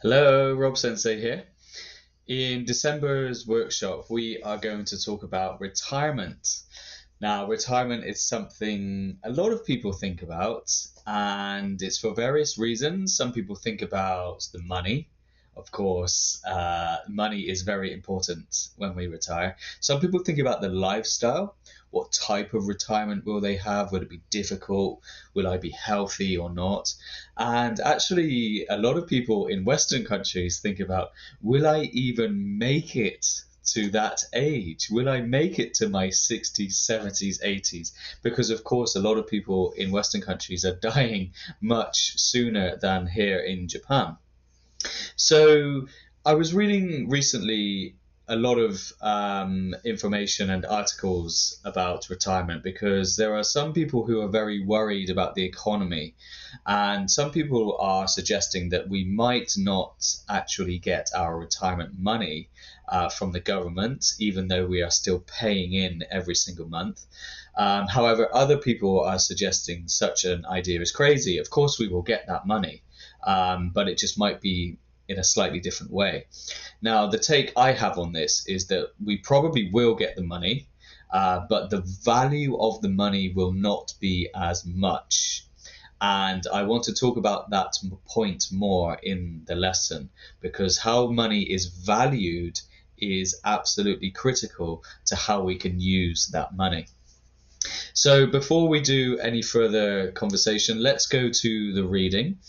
Hello, Rob Sensei here. In December's workshop, we are going to talk about retirement. Now, retirement is something a lot of people think about, and it's for various reasons. Some people think about the money. Of course, money is very important when we retire. Some people think about the lifestyle. What type of retirement will they have? Will it be difficult? Will I be healthy or not? And actually, a lot of people in Western countries think about, will I even make it to that age? Will I make it to my 60s, 70s, 80s? Because, of course, a lot of people in Western countries are dying much sooner than here in Japan. So I was reading recently a lot of information and articles about retirement because there are some people who are very worried about the economy, and some people are suggesting that we might not actually get our retirement money from the government, even though we are still paying in every single month. However, other people are suggesting such an idea is crazy. Of course, we will get that money, but it just might be in a slightly different way. Now, the take I have on this is that we probably will get the money, but the value of the money will not be as much. And I want to talk about that point more in the lesson, because how money is valued is absolutely critical to how we can use that money. So before we do any further conversation, let's go to the reading.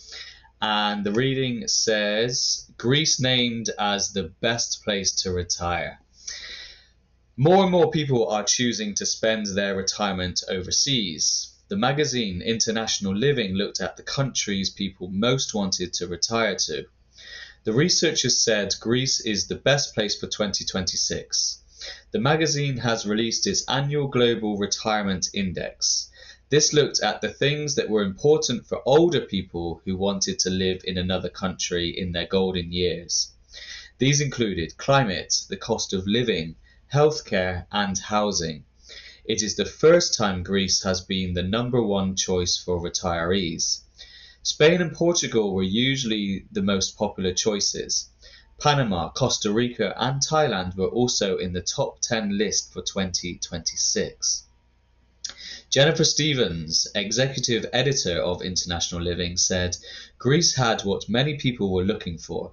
And the reading says, Greece named as the best place to retire. More and more people are choosing to spend their retirement overseas. The magazine International Living looked at the countries people most wanted to retire to. The researchers said Greece is the best place for 2026. The magazine has released its annual Global Retirement Index. This looked at the things that were important for older people who wanted to live in another country in their golden years. These included climate, the cost of living, healthcare, and housing. It is the first time Greece has been the #1 choice for retirees. Spain and Portugal were usually the most popular choices. Panama, Costa Rica, and Thailand were also in the top 10 list for 2026. Jennifer Stevens, executive editor of International Living, said Greece had what many people were looking for.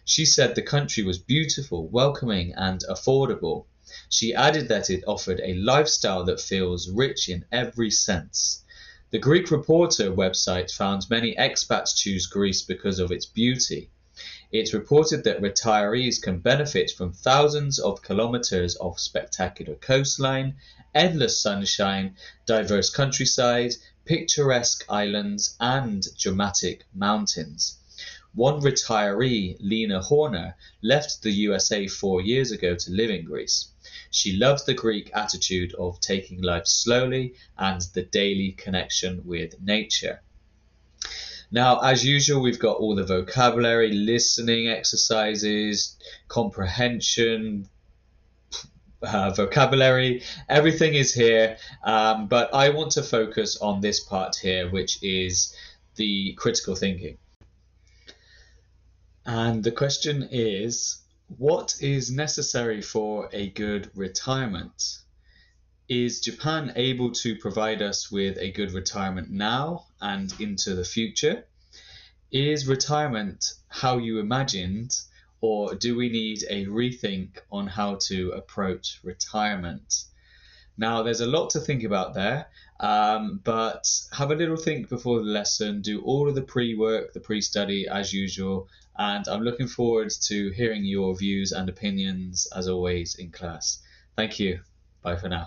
She said the country was beautiful, welcoming, and affordable. She added that it offered a lifestyle that feels rich in every sense. The Greek Reporter website found many expats choose Greece because of its beauty. It reported that retirees can benefit from thousands of kilometers of spectacular coastline, endless sunshine, diverse countryside, picturesque islands, and dramatic mountains. One retiree, Lena Horner, left the USA 4 years ago to live in Greece. She loved the Greek attitude of taking life slowly and the daily connection with nature. Now, as usual, we've got all the vocabulary, listening exercises, comprehension, vocabulary, everything is here, but I want to focus on this part here, which is the critical thinking. And the question is, what is necessary for a good retirement? Is Japan able to provide us with a good retirement now and into the future? Is retirement how you imagined, or do we need a rethink on how to approach retirement? Now, there's a lot to think about there, but have a little think before the lesson, do all of the pre-work, the pre-study as usual, and I'm looking forward to hearing your views and opinions as always in class. Thank you. Bye for now.